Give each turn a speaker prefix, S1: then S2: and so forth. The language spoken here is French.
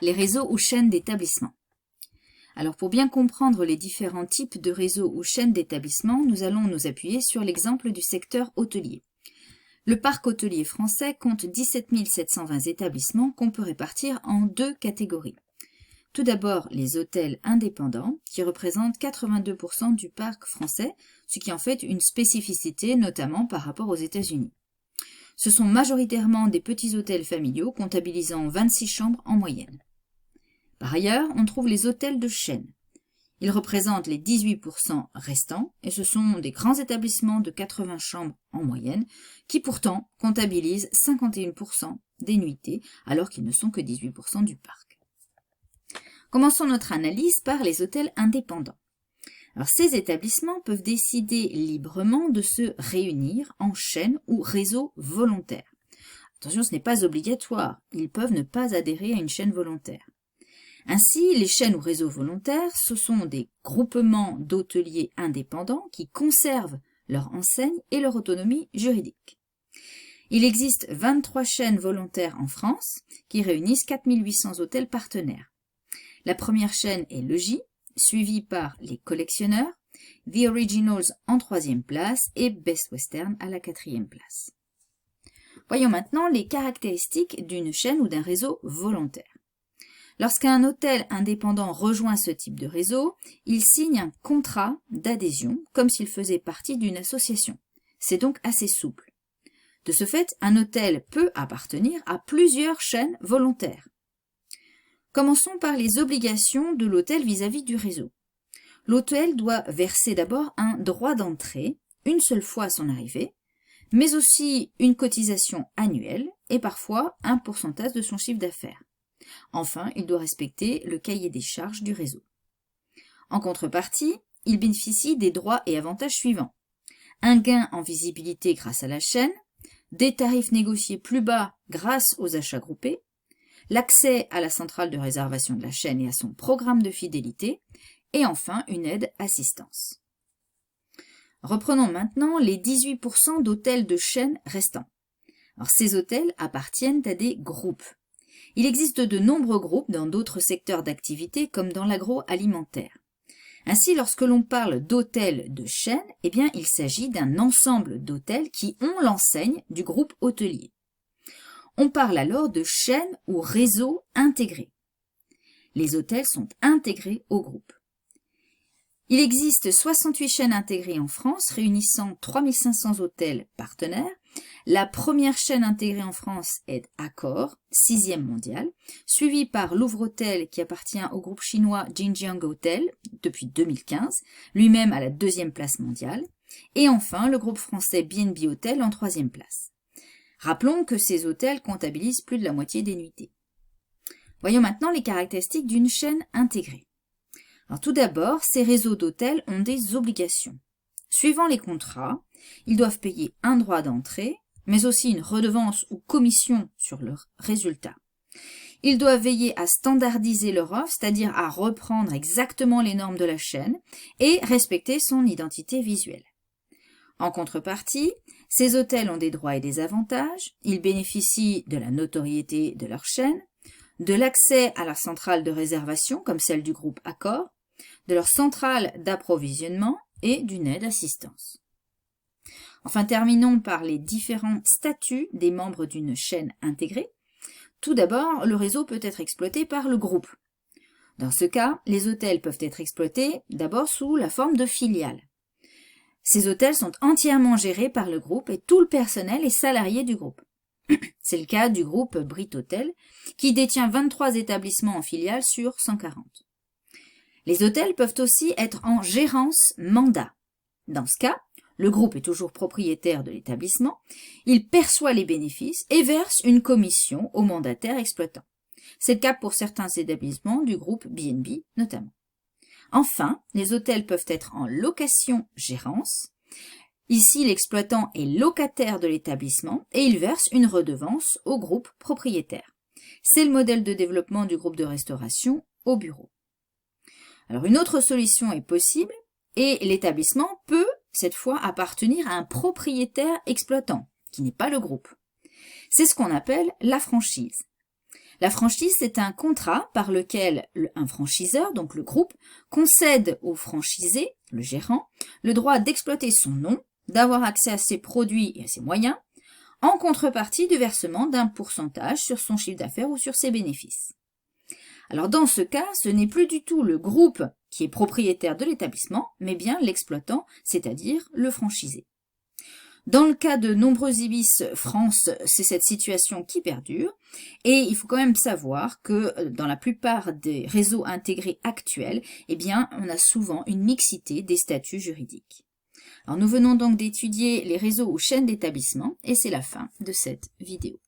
S1: les réseaux ou chaînes d'établissements. Alors pour bien comprendre les différents types de réseaux ou chaînes d'établissements, nous allons nous appuyer sur l'exemple du secteur hôtelier. Le parc hôtelier français compte 17 720 établissements qu'on peut répartir en deux catégories. Tout d'abord, les hôtels indépendants, qui représentent 82% du parc français, ce qui en fait une spécificité notamment par rapport aux États-Unis. Ce sont majoritairement des petits hôtels familiaux comptabilisant 26 chambres en moyenne. Par ailleurs, on trouve les hôtels de chaîne. Ils représentent les 18% restants et ce sont des grands établissements de 80 chambres en moyenne qui pourtant comptabilisent 51% des nuitées alors qu'ils ne sont que 18% du parc. Commençons notre analyse par les hôtels indépendants. Alors, ces établissements peuvent décider librement de se réunir en chaîne ou réseau volontaire. Attention, ce n'est pas obligatoire, ils peuvent ne pas adhérer à une chaîne volontaire. Ainsi, les chaînes ou réseaux volontaires, ce sont des groupements d'hôteliers indépendants qui conservent leur enseigne et leur autonomie juridique. Il existe 23 chaînes volontaires en France qui réunissent 4800 hôtels partenaires. La première chaîne est le J, suivie par les collectionneurs, The Originals en 3e place et Best Western à la 4e place. Voyons maintenant les caractéristiques d'une chaîne ou d'un réseau volontaire. Lorsqu'un hôtel indépendant rejoint ce type de réseau, il signe un contrat d'adhésion comme s'il faisait partie d'une association. C'est donc assez souple. De ce fait, un hôtel peut appartenir à plusieurs chaînes volontaires. Commençons par les obligations de l'hôtel vis-à-vis du réseau. L'hôtel doit verser d'abord un droit d'entrée, une seule fois à son arrivée, mais aussi une cotisation annuelle et parfois un pourcentage de son chiffre d'affaires. Enfin, il doit respecter le cahier des charges du réseau. En contrepartie, il bénéficie des droits et avantages suivants. Un gain en visibilité grâce à la chaîne, des tarifs négociés plus bas grâce aux achats groupés, l'accès à la centrale de réservation de la chaîne et à son programme de fidélité, et enfin une aide assistance. Reprenons maintenant les 18% d'hôtels de chaîne restants. Alors, ces hôtels appartiennent à des groupes. Il existe de nombreux groupes dans d'autres secteurs d'activité comme dans l'agroalimentaire. Ainsi, lorsque l'on parle d'hôtels de chaîne, eh bien, il s'agit d'un ensemble d'hôtels qui ont l'enseigne du groupe hôtelier. On parle alors de chaînes ou réseaux intégrés. Les hôtels sont intégrés au groupe. Il existe 68 chaînes intégrées en France, réunissant 3500 hôtels partenaires. La première chaîne intégrée en France est Accor, 6e mondiale, suivie par Louvre-Hôtel qui appartient au groupe chinois Jinjiang Hotel depuis 2015, lui-même à la 2e place mondiale, et enfin le groupe français B&B Hotel en 3e place. Rappelons que ces hôtels comptabilisent plus de la moitié des nuitées. Voyons maintenant les caractéristiques d'une chaîne intégrée. Alors, tout d'abord, ces réseaux d'hôtels ont des obligations. Suivant les contrats, ils doivent payer un droit d'entrée, mais aussi une redevance ou commission sur leurs résultats. Ils doivent veiller à standardiser leur offre, c'est-à-dire à reprendre exactement les normes de la chaîne et respecter son identité visuelle. En contrepartie, ces hôtels ont des droits et des avantages, ils bénéficient de la notoriété de leur chaîne, de l'accès à la centrale de réservation comme celle du groupe Accor, de leur centrale d'approvisionnement et d'une aide assistance. Enfin, terminons par les différents statuts des membres d'une chaîne intégrée. Tout d'abord, le réseau peut être exploité par le groupe. Dans ce cas, les hôtels peuvent être exploités d'abord sous la forme de filiales. Ces hôtels sont entièrement gérés par le groupe et tout le personnel est salarié du groupe. C'est le cas du groupe Brit Hôtel, qui détient 23 établissements en filiale sur 140. Les hôtels peuvent aussi être en gérance mandat. Dans ce cas, le groupe est toujours propriétaire de l'établissement, il perçoit les bénéfices et verse une commission au mandataire exploitant. C'est le cas pour certains établissements du groupe B&B notamment. Enfin, les hôtels peuvent être en location-gérance. Ici, l'exploitant est locataire de l'établissement et il verse une redevance au groupe propriétaire. C'est le modèle de développement du groupe de restauration au bureau. Alors, une autre solution est possible et l'établissement peut, cette fois, appartenir à un propriétaire exploitant, qui n'est pas le groupe. C'est ce qu'on appelle la franchise. La franchise, c'est un contrat par lequel un franchiseur, donc le groupe, concède au franchisé, le gérant, le droit d'exploiter son nom, d'avoir accès à ses produits et à ses moyens, en contrepartie du versement d'un pourcentage sur son chiffre d'affaires ou sur ses bénéfices. Alors dans ce cas, ce n'est plus du tout le groupe qui est propriétaire de l'établissement, mais bien l'exploitant, c'est-à-dire le franchisé. Dans le cas de nombreux Ibis France, c'est cette situation qui perdure, et il faut quand même savoir que dans la plupart des réseaux intégrés actuels, eh bien, on a souvent une mixité des statuts juridiques. Alors nous venons donc d'étudier les réseaux ou chaînes d'établissements, et c'est la fin de cette vidéo.